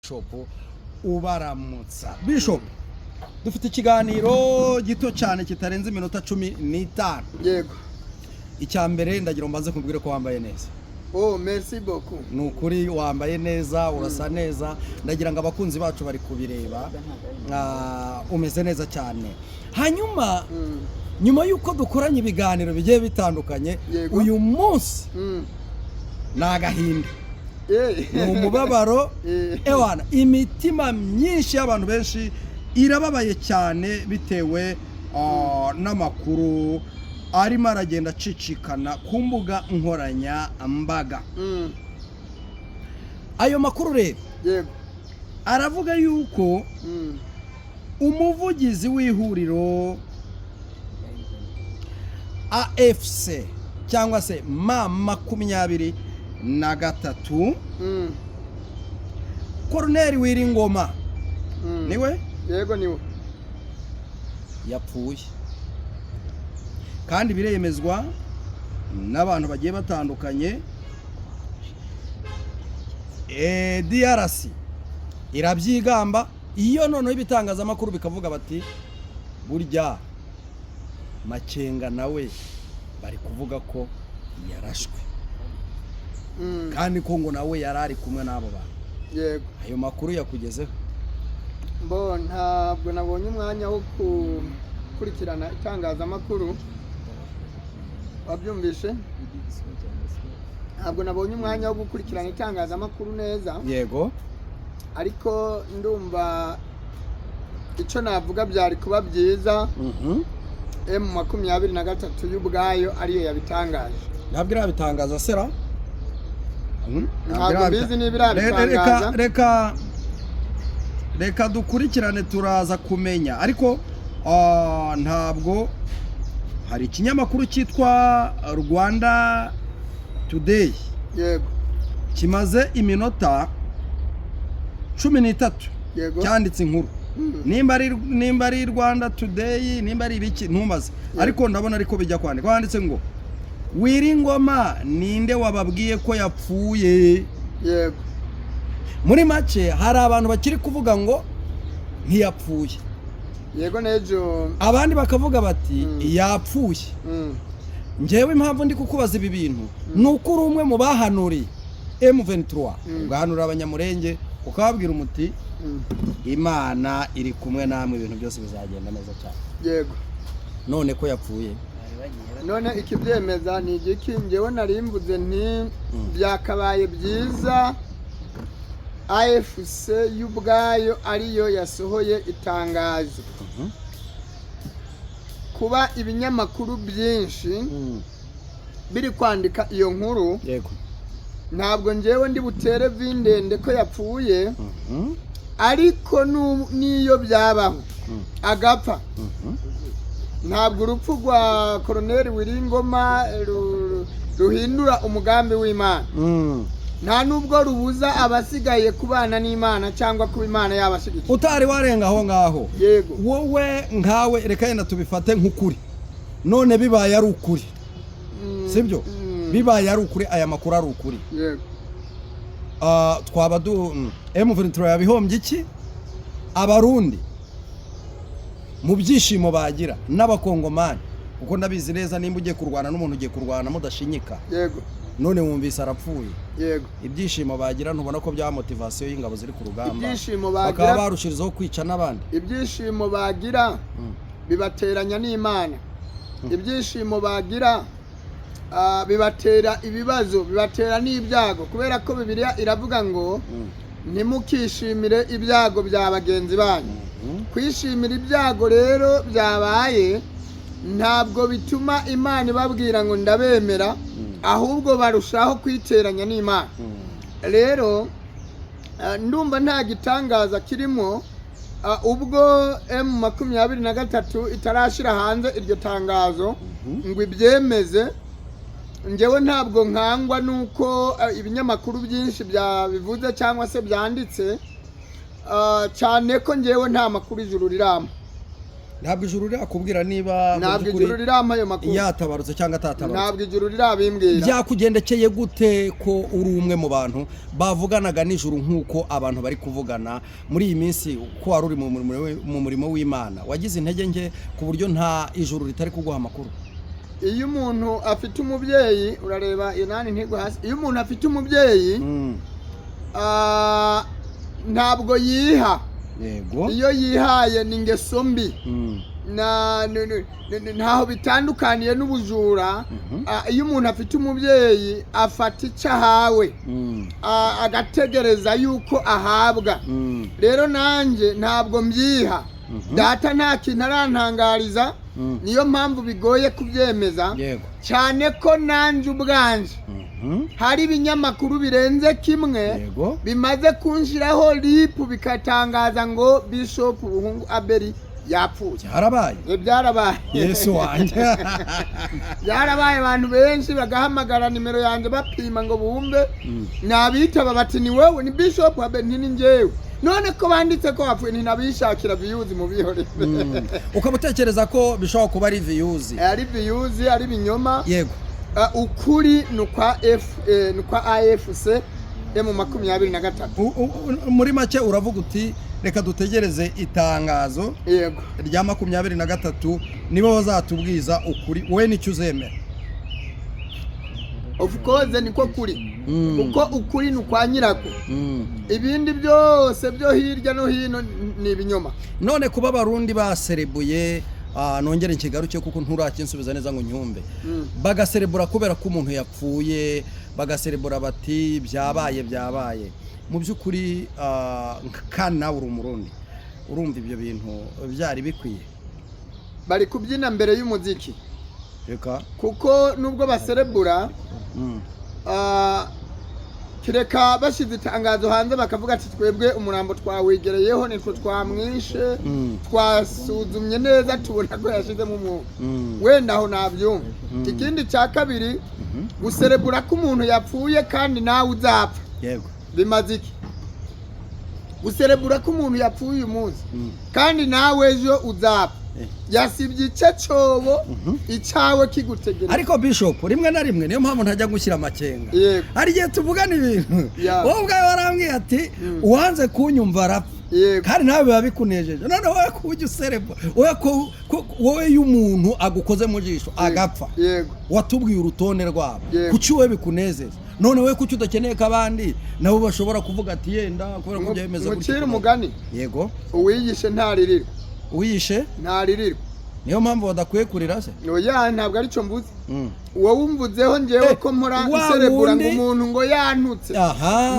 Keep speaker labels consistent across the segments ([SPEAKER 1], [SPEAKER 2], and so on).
[SPEAKER 1] Bishop ubaramutsa. Bishop dufite ikiganiro gito cyane kitarenze iminota 15.
[SPEAKER 2] Yego.
[SPEAKER 1] Icyambere ndagira mbanze kumbwire ko wambaye neza.
[SPEAKER 2] Oh, merci beaucoup.
[SPEAKER 1] Nukuri wambaye neza, urasa neza. Ndagira ngo abakunzi bacu bari kubireba. Umeze neza cyane. Hanyuma nyuma yuko dukoranye ibiganiro bigiye bitandukanye, uyu munsi nagahinda. Ni umubabaro. Ewana, imitima myinshi y'abantu benshi irababaye cyane bitewe n'amakuru arimo aragenda acicikana ku mbuga nkoranya mbaga. Ayo makuru rero aravuga yuko umuvugizi w'ihuriro AFC cyangwa se M23 Colonel Wiringoma niwe?
[SPEAKER 2] Yego niwe.
[SPEAKER 1] Yapfuye. Kandi biremezwa n'abantu bagiye batandukanye. DRC irabyigamba, iyo noneho ibitangazamakuru bikavuga bati burya Makenga nawe bari kuvuga ko yarashwe. Kandi ko ngo nawe yarari kumwe n'abo bantu.
[SPEAKER 2] Yego.
[SPEAKER 1] Ayo makuru yakugezeho?
[SPEAKER 2] Ntabwo nabonye umwanya wo gukurikirana itangazamakuru. Wabyumvishe? Ntabwo nabonye umwanya wo gukurikirana itangazamakuru neza.
[SPEAKER 1] Yego.
[SPEAKER 2] Ariko ndumva icyo navuga byari kuba byiza. M23 y'ubwayo ariyo yabitangaje.
[SPEAKER 1] Ntabwo irabitangaza sera?
[SPEAKER 2] Ntabwo bizi n'ibirabitangaza.
[SPEAKER 1] Reka dukurikirane turaza kumenya. Ariko ntabwo hari ikinyamakuru cyitwa Rwanda Today.
[SPEAKER 2] Yego.
[SPEAKER 1] Kimaze iminota 13 cyanditse inkuru. Nimba ari Rwanda Today, nimba ari ibiki ntumaze. Ariko ndabona ariko bijya kwandika. Kwanditse ngo Wiringoma ninde wababwiye ko yapfuye?
[SPEAKER 2] Yego.
[SPEAKER 1] Muri make hari abantu bakiri kuvuga ngo ntiyapfuye.
[SPEAKER 2] Yego nejo.
[SPEAKER 1] Abandi bakavuga bati yapfuye. Njewe impamvu ndi kukubaza ibi bintu nuko uri umwe mu bahanuriye M23 ugahanura abanyamurenge ukababwira umuti Imana iri kumwe namwe ibintu byose bizagenda neza cyane.
[SPEAKER 2] Yego.
[SPEAKER 1] None ko yapfuye.
[SPEAKER 2] None ikibyemeza ni igiki? Njewe narimvuze nti byakabaye byiza AFC y'ubwayo ariyo yasohoye itangazo. Kuba ibinyamakuru byinshi biri kwandika iyo nkuru.
[SPEAKER 1] Yego.
[SPEAKER 2] Ntabwo njewe ndi butere vindende ko yapfuye. Ariko niyo byabaho agapfa. Ntabwo urupfu rwa Colonel Wiringoma ruhindura umugambi w'Imana. Nta nubwo rubuza abasigaye kubana n'Imana cyangwa kuba Imana yabashigikira.
[SPEAKER 1] Utari warenga aho ngaho.
[SPEAKER 2] Yego.
[SPEAKER 1] Wowe nkawe reka yenda tubifate nk'ukuri. None bibaye ari ukuri. Sibyo? Bibaye ari ukuri, aya makuru ari ukuri.
[SPEAKER 2] Yego.
[SPEAKER 1] Twaba M23 yabihombye iki? Abarundi mu byishimo bagira n'abakongomani kuko ndabizi neza nimba ugiye kurwana n'umuntu ugiye kurwana mudashinyika.
[SPEAKER 2] Yego.
[SPEAKER 1] None wumvise arapfuye.
[SPEAKER 2] Yego.
[SPEAKER 1] Ibyishimo bagira ntubona ko bya motivation y'ingabo ziri ku rugamba.
[SPEAKER 2] Ibyishimo bagira
[SPEAKER 1] bakaba barushirizaho kwica n'abandi.
[SPEAKER 2] Ibyishimo bagira bibateranya n'Imana. Ibyishimo bagira bibatera ibibazo, bibatera n'ibyago kubera ko Bibiliya iravuga ngo ntimukishimire ibyago bya bagenzi banyu. Kwishimira ibyago rero byabaye ntabwo bituma Imana ibabwira ngo ndabemera, ahubwo barushaho kwiteranya n'Imana. Rero ndumva nta gitangaza kirimo ubwo M23 itarashira hanze iryo tangazo ngo ibyemeze. Njewe ntabwo nkangwa nuko ibinyamakuru byinshi bivuze cyangwa se byanditse cyane ko njewe nta makuru ijuru riramo.
[SPEAKER 1] ntabwo ijuru rirakubwira niba
[SPEAKER 2] ntabwo ijuru rirampa ayo makuru
[SPEAKER 1] yatabarutse cyangwa atatabarutse.
[SPEAKER 2] ntabwo ijuru rirabimbwira.
[SPEAKER 1] Byakugendekeye gute ko uri umwe mu bantu bavuganaga n'ijuru nk'uko abantu bari kuvugana muri iyi minsi, ko wari uri mu murimo w'Imana? Wagize intege nke ku buryo nta ijuru ritari kuguha amakuru?
[SPEAKER 2] Iyo umuntu afite umubyeyi, urareba inani ntigo hasi, iyo umuntu afite umubyeyi ntabwo yiha.
[SPEAKER 1] Yego.
[SPEAKER 2] Iyo yihaye ni ingeso mbi. Ntaho bitandukaniye n'ubujura. Iyo umuntu afite umubyeyi afata icyo ahawe agategereza yuko ahabwa. Rero nanjye ntabwo mbyiha. Data nta kintu arantangariza, niyo mpamvu bigoye kubyemeza. Cyane ko nanjye ubwanje hari ibinyamakuru birenze kimwe bimaze kunshiraho lipu bikatangaza ngo Bishop Buhungu Abeli yapfuye. Byarabaye.
[SPEAKER 1] Yesu wanjye.
[SPEAKER 2] Byarabaye, abantu benshi bagahamagara nimero yanjye bapima ngo bumve, nabitaba bati ni wewe, ni Bishop Abeli, ni njyewe. None ko banditse ko wapfuye, ntinabishakira views mu bihore.
[SPEAKER 1] Ukamutekereza ko bishobora kuba ari views?
[SPEAKER 2] Ari views, ari binyoma.
[SPEAKER 1] Yego.
[SPEAKER 2] Ukuri nukwa AFC M23.
[SPEAKER 1] Muri make uravuga uti reka dutegereze itangazo
[SPEAKER 2] yego
[SPEAKER 1] rya 23 nibo bazatubwiza ukuri, wowe nicyo uzemera?
[SPEAKER 2] Of course niko kuri. Uko ukuri nukwa nyirako. Ibindi byose byo hirya no hino ni ibinyoma.
[SPEAKER 1] None kuba Abarundi baserebuye, nongere nkigaruke kuko nturakinsubiza neza ngo nyumve, bagaserebura kubera ko umuntu yapfuye, bagaserebura bati byabaye. Mu by'ukuri kana uri Umurundi, urumva ibyo bintu byari bikwiye?
[SPEAKER 2] Bari kubyina mbere y'umuziki.
[SPEAKER 1] Reka
[SPEAKER 2] kuko nubwo baserebura kireka bashize itangazo hanze bakavuga ati twebwe umurambo twawegereyeho, nitwe twamwishe, twasuzumye neza tubona ko yashizemo umuntu. Wenda aho nabyumva. Ikindi cya kabiri, guserebura ko umuntu yapfuye kandi nawe uzapfa.
[SPEAKER 1] Yego.
[SPEAKER 2] Bimaze iki? Guserebura ko umuntu yapfuye uyu munsi kandi nawe ejo uzapfa. Yasibye icyo cyobo icyawe kigutegereza.
[SPEAKER 1] Ariko Bishop rimwe na rimwe niyo mpamvu ntajya gushyira amakenga. Hari igihe tuvugana ibintu wowe ubwawe warambwiye ati uwanze kunyumva arapfa, kandi nawe biba bikunejeje. None wowe kujya userebura, wowe y'umuntu agukoze mu jisho agapfa, watubwiye urutonde rwabo, kuki wowe bikunezeza? None wowe kuki udakeneye ko abandi nabo bashobora kuvuga ati yenda kubera ko byemeza
[SPEAKER 2] gutyo? Mucira umugani.
[SPEAKER 1] Yego.
[SPEAKER 2] Uwigishe ntaririrwa.
[SPEAKER 1] Uyishe
[SPEAKER 2] ntaririrwa.
[SPEAKER 1] Niyo mpamvu badakwiye kurira se?
[SPEAKER 2] Oya, ntabwo ari cyo mvuze. Wowe umvuzeho njewe ko mpora iserebura ngo umuntu ngo yantutse.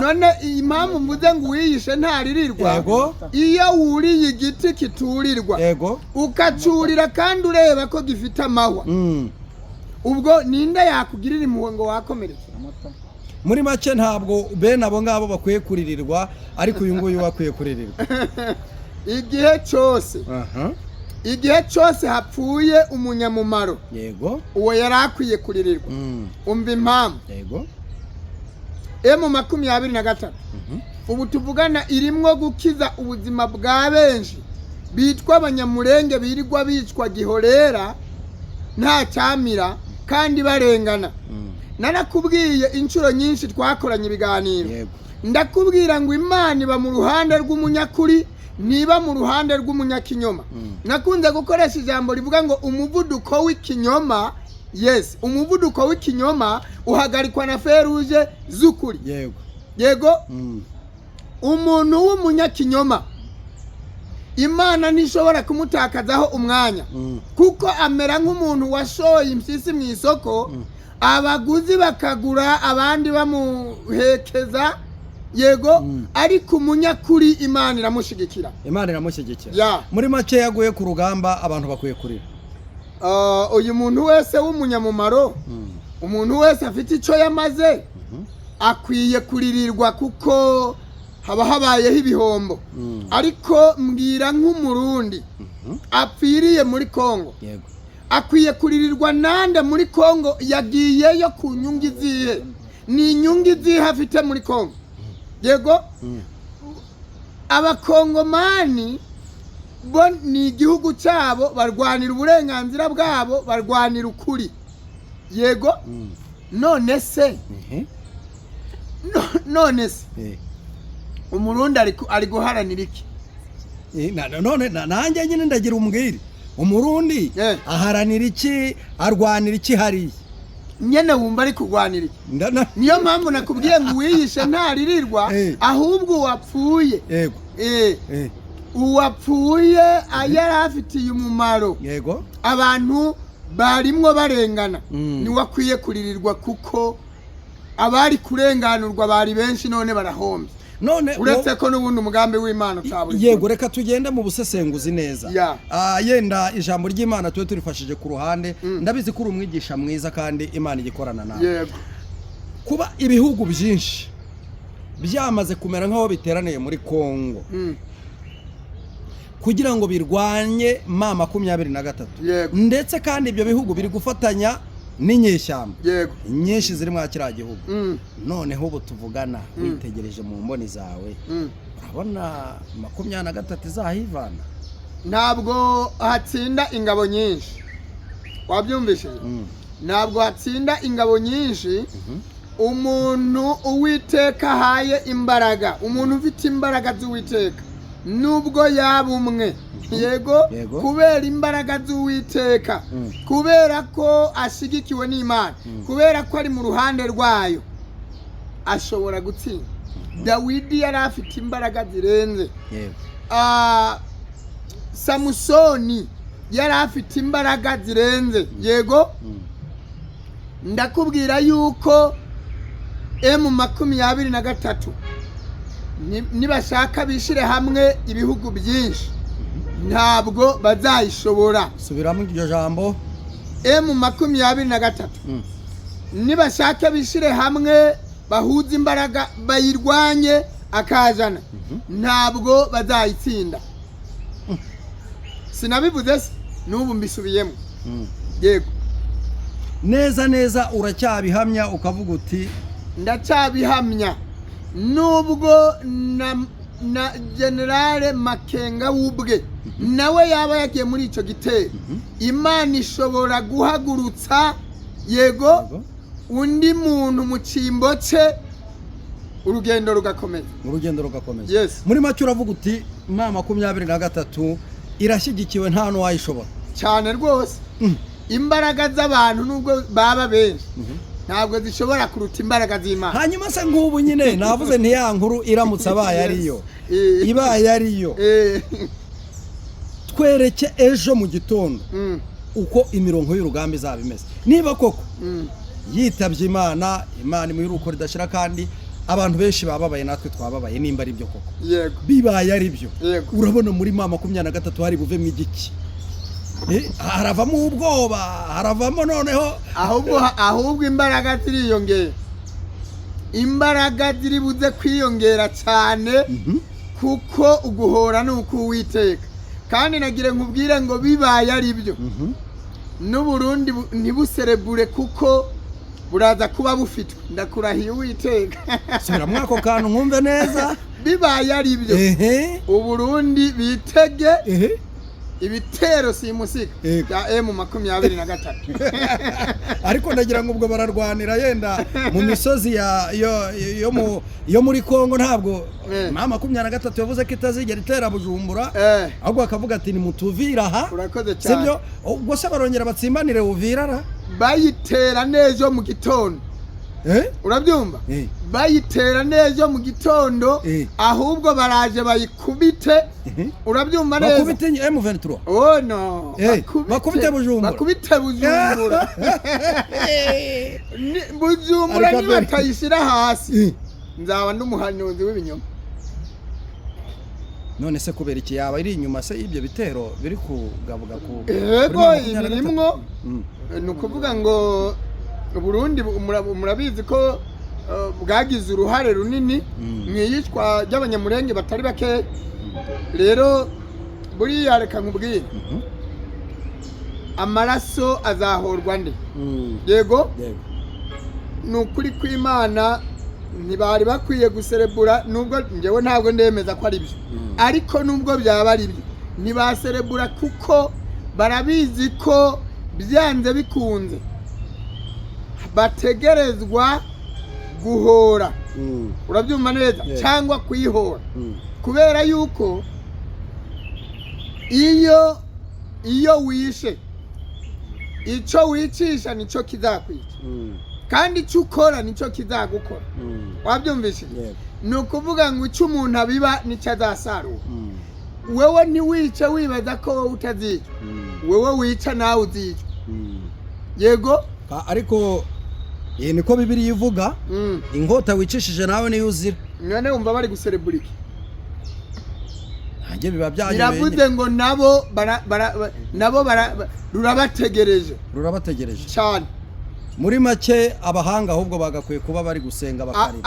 [SPEAKER 2] None impamvu mvuze ngo uyishe ntaririrwa, iyo wuriye igiti kiturirwa ukacurira kandi ureba ko gifite amahwa, ubwo ninde yakugirira impuhwe ngo wakomeretse?
[SPEAKER 1] Muri make ntabwo bene abo ngabo bakwiye kuririrwa, ariko uyu nguyu wakwiye kuririrwa.
[SPEAKER 2] Igihe cyose hapfuye umunyamumaro,
[SPEAKER 1] yego,
[SPEAKER 2] uwo yarakwiye kuririrwa. Umva impamvu.
[SPEAKER 1] Yego.
[SPEAKER 2] M23 ubu tuvugana irimwo gukiza ubuzima bwa benshi bitwa abanyamurenge, birirwa bicwa gihorera nta cyamira kandi barengana. Narakubwiye inshuro nyinshi twakoranye ibiganiro, ndakubwira ngo Imana iba mu ruhande rw'umunyakuri, niba mu ruhande rw'umunyakinyoma. Nakunze gukoresha ijambo rivuga ngo umuvuduko w'ikinyoma, umuvuduko w'ikinyoma uhagarikwa na feruje z'ukuri. Yego. Umuntu w'umunyakinyoma Imana ntishobora kumutakazaho umwanya, kuko amera nk'umuntu washoye impyisi mu isoko, abaguzi bakagura abandi bamuhekeza. Yego. Ariko umunyakuri Imana iramushigikira. Muri make yaguye ku rugamba, abantu bakwiye kurira. Uyu muntu wese w'umunyamumaro, umuntu wese afite icyo yamaze, akwiye kuririrwa kuko haba habayeho ibihombo. Ariko mbwira nk'umurundi apfiriye muri Kongo, akwiye kuririrwa nande muri Kongo yagiyeyo ku nyungu izihe? Ni inyungu izihe afite muri Kongo? Yego. Abakongomani bo ni igihugu cyabo barwanira uburenganzira bwabo barwanira ukuri yego none se umurundi ari guharanira iki
[SPEAKER 1] none nanjye nyine ndagira umbwire umurundi aharanira iki arwanira iki hariya
[SPEAKER 2] nyene wumva ari kurwanira iki niyo mpamvu nakubwiye ngo wiyishe ntaririrwa ahubwo wapfuye
[SPEAKER 1] yego
[SPEAKER 2] uwapfuye yari afitiye umumaro
[SPEAKER 1] yego
[SPEAKER 2] abantu barimwo barengana niwe akwiye kuririrwa kuko abari kurenganurwa bari benshi none barahombye
[SPEAKER 1] none
[SPEAKER 2] uretse ko n'ubundi umugambi w'Imana utaburi
[SPEAKER 1] yego reka tugende mu busesenguzi neza yenda ijambo ry'Imana tuwe turifashije ku ruhande ndabizi ko uri umwigisha mwiza kandi Imana igikorana nawe
[SPEAKER 2] yego
[SPEAKER 1] kuba ibihugu byinshi byamaze kumera nk'aho biteraniye muri Kongo kugira ngo birwanye M23 ndetse kandi ibyo bihugu biri gufatanya n'inyeshyamba nyinshi ziri mwa kiriya gihugu noneho ubu tuvugana witegereje mu mboni zawe urabona 23 izahivana
[SPEAKER 2] ntabwo hatsinda ingabo nyinshi wabyumvishije ntabwo hatsinda ingabo nyinshi umuntu Uwiteka ahaye imbaraga umuntu ufite imbaraga z'Uwiteka nubwo yaba umwe yego kubera imbaraga z'Uwiteka kubera ko ashigikiwe n'Imana kubera ko ari mu ruhande rwayo ashobora gutsinda Dawidi yari afite imbaraga zirenze Samusoni yari afite imbaraga zirenze yego ndakubwira yuko M23 nibashaka bishire hamwe ibihugu byinshi ntabwo bazayishobora
[SPEAKER 1] subiramo iryo jambo
[SPEAKER 2] M23 nibashaka bishire hamwe bahuza imbaraga bayirwanye akajana ntabwo bazayitsinda sinabivuze n'ubu mbisubiyemo yego
[SPEAKER 1] neza uracyabihamya ukavuga uti
[SPEAKER 2] ndacyabihamya nubwo na Generale Makenga wubwe nawe yaba yagiye muri icyo gitero Imana ishobora guhagurutsa yego undi muntu mu cyimbo cye urugendo rugakomeza muri make uravuga uti M23 irashyigikiwe nta n'uwayishobora cyane rwose imbaraga z'abantu nubwo baba benshi ntabwo zishobora kuruta imbaraga z'Imana
[SPEAKER 1] hanyuma se nk'ubu nyine navuze nti ya nkuru iramutse abaye ariyo ibaye ariyo twereke ejo mu gitondo uko imirongo y'urugamba izaba imeze niba koko yitabye Imana imuhiruko ridashira kandi abantu benshi bababaye natwe twababaye nimba ari byo koko bibaye ari byo urabona muri M23 hari buvemo igiki haravamo ubwoba haravamo noneho
[SPEAKER 2] ahubwo imbaraga ziriyongera imbaraga ziri buze kwiyongera cyane kuko uguhora nuko Uwiteka kandi nagire nkubwire ngo bibaye ari byo n'Uburundi ntibuserebure kuko buraza kuba bufitwe ndakurahiye Uwiteka
[SPEAKER 1] subira mwako kantu nkumve neza
[SPEAKER 2] bibaye ari byo Uburundi bitege ibitero simusiga ya M23
[SPEAKER 1] ariko ndagira ngo ubwo bararwanira yenda mu misozi yo muri Kongo ntabwo M23 yavuze ko itazigera itera Bujumbura ahubwo akavuga ati ni mutuvira aha sibyo ubwo se barongera batsimbanire Uvira
[SPEAKER 2] bayitera neza mu gitondo urabyumva bayitera neza mu gitondo ahubwo baraje bayikubite urabyumva neza
[SPEAKER 1] bakubite M23
[SPEAKER 2] oh no
[SPEAKER 1] bakubite Bujumbura
[SPEAKER 2] Bujumbura ni batayishira hasi nzaba ndumuhanuzi w'ibinyoma
[SPEAKER 1] none se kubera iki yaba iri inyuma se ibyo bitero biri kugabuga ku
[SPEAKER 2] ibirimwo nukuvuga ngo Burundi murabizi ko bwagize uruhare runini mwiyicwa ry'abanyamurenge batari bake rero buriya reka nkubwire amaraso azahorwa nde yego nukuri kw'Imana ntibari bakwiye guserebura nubwo njyewe ntabwo ndemeza ko ari byo ariko nubwo byaba ari byo ntibaserebura kuko barabizi ko byanze bikunze bategerezwa guhora urabyumva neza cyangwa kwihora kubera yuko iyo wishe icyo wicisha nicyo kizakwica kandi icyo ukora nicyo kizagukora wabyumvise ni ukuvuga ngo icyo umuntu abiba nicyo azasarura wewe ntiwice wibaza ko wowe utazica wewe wica nawe uzica yego
[SPEAKER 1] ariko iyi niko Bibiliya ivuga inkota wicishije nawe niyo uzira
[SPEAKER 2] none wumva bari guserebura iki
[SPEAKER 1] nanjye biba byanyobeye
[SPEAKER 2] biravuze ngo nabo rurabategereje cyane
[SPEAKER 1] muri make abahanga ahubwo bagakwiye kuba bari gusenga bakarira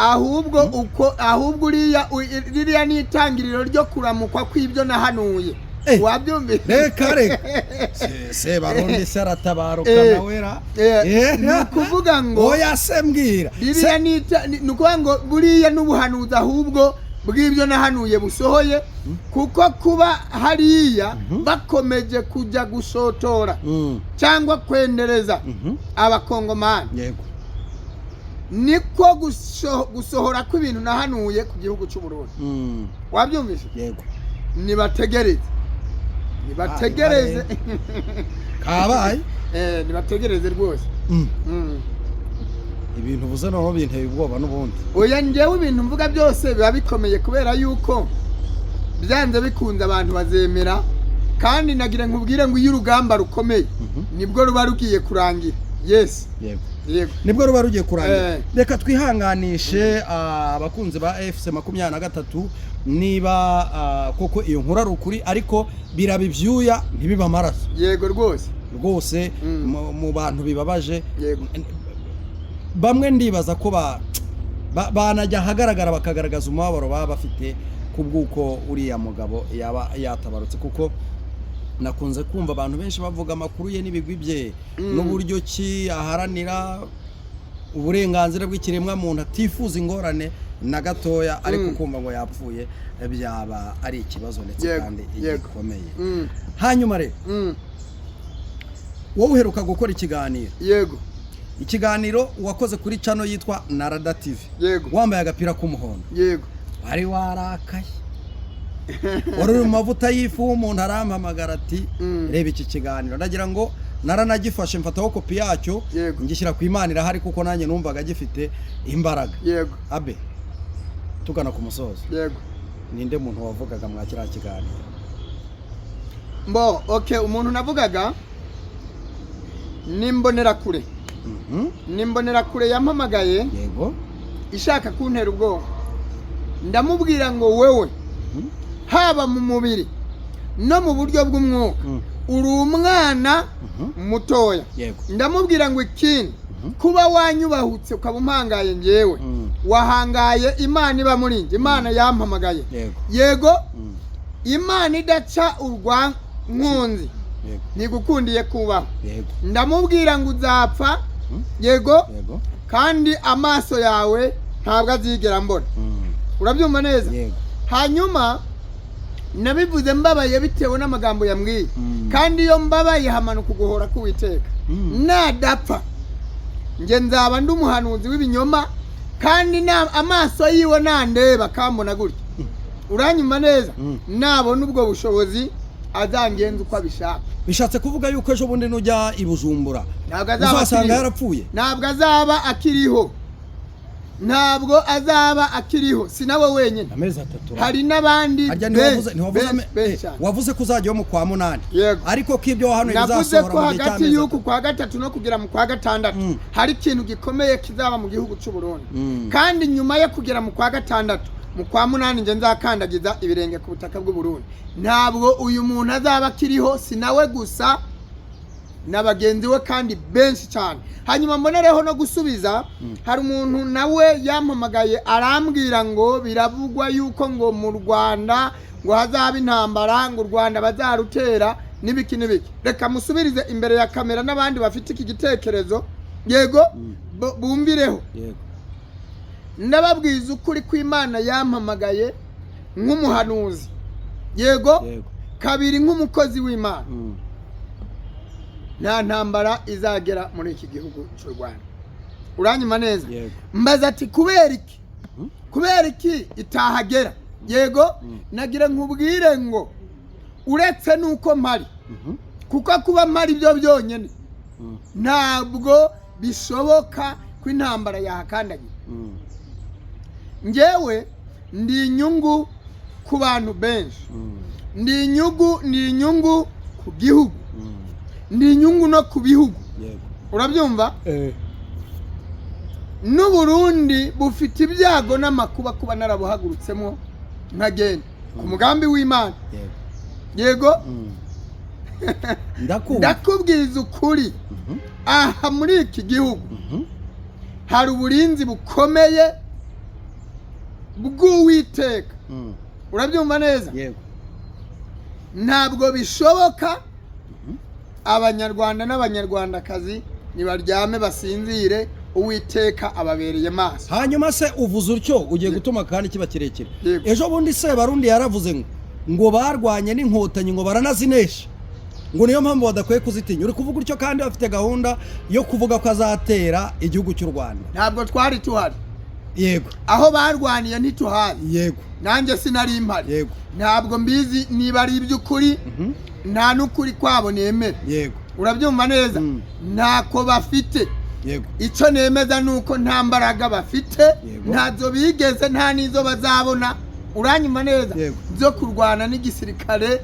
[SPEAKER 2] ahubwo ririya ni itangiriro ryo kuramukwa kw'ibyo nahanuye wabyumvise
[SPEAKER 1] reka se barundi se aratabaruka nawera
[SPEAKER 2] ni ukuvuga ngo
[SPEAKER 1] oya se mbwira
[SPEAKER 2] ririya ni ukuvuga ngo buriya n'ubuhanuzi ahubwo bw'ibyo nahanuye busohoye kuko kuba hariya bakomeje kujya gusotora cyangwa kwendereza abakongomani
[SPEAKER 1] yego
[SPEAKER 2] niko gusohora kw'ibintu nahanuye ku gihugu cy'u Burundi wabyumvise
[SPEAKER 1] yego
[SPEAKER 2] nibategereze
[SPEAKER 1] kabaye
[SPEAKER 2] nibategereze rwose
[SPEAKER 1] ibintu buze naho binteye ubwoba n'ubundi
[SPEAKER 2] oya njyewe ibintu mvuga byose biba bikomeye kubera yuko byanze bikunze abantu bazemera kandi nagira nkubwire ngo iyo urugamba rukomeye nibwo ruba rugiye kurangira yes
[SPEAKER 1] yego nibwo ruba rugiye kurangira reka twihanganishe abakunzi ba FC 23 niba koko iyo nkura rukuri ariko birabivyuya ntibiba amaraso
[SPEAKER 2] yego
[SPEAKER 1] rwose mu bantu bibabaje
[SPEAKER 2] yego
[SPEAKER 1] bamwe ndibaza ko banajya ahagaragara bakagaragaza umubabaro baba bafite kubw'uko uriya mugabo yaba yatabarutse kuko nakunze kumva abantu benshi bavuga amakuru ye n'ibigwi bye n'uburyo ki aharanira uburenganzira bw'ikiremwa muntu atifuza ingorane na gatoya ariko kumva ngo yapfuye byaba ari ikibazo ndetse kandi gikomeye hanyuma rero wowe uheruka gukora ikiganiro
[SPEAKER 2] yego
[SPEAKER 1] ikiganiro wakoze kuri channel yitwa Narada TV
[SPEAKER 2] yego
[SPEAKER 1] wambaye agapira k'umuhondo
[SPEAKER 2] yego
[SPEAKER 1] wari warakaye wari mu mavuta y'ifu umuntu arampamagara ati reba iki kiganiro ndagira ngo naranagifashe mfataho kopi yacyo ngishyira ku Imana irahari kuko nanjye numvaga gifite imbaraga
[SPEAKER 2] yego
[SPEAKER 1] abe tugana ku musozo
[SPEAKER 2] yego
[SPEAKER 1] ninde muntu wavugaga mwakira kiganiro
[SPEAKER 2] okay umuntu navugaga nimbonera kure yampamagaye
[SPEAKER 1] yego
[SPEAKER 2] ishaka kuntera ubwoba ndamubwira ngo wewe haba mu mubiri no mu buryo bw'umwuka uri umwana mutoya ndamubwira ngo ikindi kuba wanyubahutse ukaba umpangaye njyewe wahangaye Imana iba muri njye Imana yampamagaye yego Imana idaca urwankunzi ntigukundiye kubaho ndamubwira ngo uzapfa yego kandi amaso yawe ntabwo azigera mbona urabyumva neza hanyuma nabivuze mbabaye bitewe n'amagambo yambwiye kandi iyo mbabaye hamanuka uguhora k'Uwiteka nadapfa nge nzaba ndi umuhanuzi w'ibinyoma kandi amaso yiwe nandeba kambona gutya uranyuma neza nabona ubwo bushobozi azangenza uko abishaka
[SPEAKER 1] bishatse kuvuga yuko ejo bundi nujya i Bujumbura uzasanga yarapfuye
[SPEAKER 2] ntabwo azaba akiriho sinawe wenyine
[SPEAKER 1] amezi 3
[SPEAKER 2] hari n'abandi
[SPEAKER 1] wavuze ko uzajya mu kwa 8 ariko kibyo hano
[SPEAKER 2] bizasohora ko hagati y'uku kwa 3 no kugera mu kwa 6 hari ikintu gikomeye kizaba mu gihugu cy'u Burundi kandi nyuma yo kugera mu kwa 6 mu kwa 8 nje nzakandagiza ibirenge ku butaka bw'u Burundi ntabwo uyu muntu azaba akiriho sinawe gusa n'abagenzi we kandi benshi cyane hanyuma mbonereho no gusubiza hari umuntu nawe yampamagaye arambwira ngo biravugwa yuko ngo mu Rwanda ngo hazaba intambara ngo u Rwanda bazarutera n'ibiki reka musubirize imbere ya kamera n'abandi bafite iki gitekerezo yego bumvireho ndababwiza ukuri kw'Imana yampamagaye nk'umuhanuzi yego kabiri nk'umukozi w'Imana nta ntambara izagera muri iki gihugu cy'u Rwanda. Uranyuma neza? Mbaza ati kubera iki itahagera? Yego, nagira nkubwire ngo uretse nuko mpari, kuko kuba mpari byo byonyine ntabwo bishoboka ko intambara yahakandagira. Ngewe ndi inyungu ku bantu benshi, ndi inyungu ku gihugu, ndi inyungu no ku bihugu. Urabyumva? N'Uburundi bufite ibyago n'amakuba kuba narabuhagurutsemo nkagenda ku mugambi w'Imana. Yego, ndakubwiza ukuri, aha muri iki gihugu hari uburinzi bukomeye bw'Uwiteka. Urabyumva neza? Ntabwo bishoboka abanyarwanda n'abanyarwandakazi nibaryame basinzire, Uwiteka ababereye maso.
[SPEAKER 1] Hanyuma se uvuze utyo ugiye gutuma kandi kiba kirekire. Ejo bundi se Barundi yaravuze ngo barwanye n'inkotanyi ngo baranazinesha, ngo niyo mpamvu badakwiye kuzitinya. Uri kuvuga utyo kandi bafite gahunda yo kuvuga ko azatera igihugu cy'u Rwanda.
[SPEAKER 2] Ntabwo twari tuhari.
[SPEAKER 1] Yego.
[SPEAKER 2] Aho barwaniye ntituhari.
[SPEAKER 1] Yego.
[SPEAKER 2] Nanjye sinari impari.
[SPEAKER 1] Yego.
[SPEAKER 2] Ntabwo mbizi niba ari iby'ukuri, nta n'ukuri kwabo nemera.
[SPEAKER 1] Yego.
[SPEAKER 2] Urabyumva neza? Ntako bafite.
[SPEAKER 1] Yego.
[SPEAKER 2] Icyo nemeza nuko nta mbaraga bafite, ntazo bigeze, nta nizo bazabona. Uranyuma neza? Zo kurwana n'igisirikare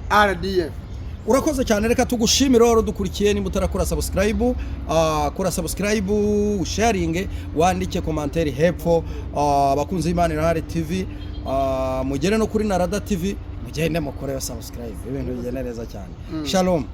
[SPEAKER 2] RDF.
[SPEAKER 1] Urakoze cyane, reka tugushimire wari dukurikiye. Nimba utarakora subscribe, kora subscribe, sharing, wandike commentaire hepfo. Bakunze Imana Irahari TV, mugere no kuri Narada TV, mugende mukore subscribe, ibintu bigenda neza cyane. Shalom.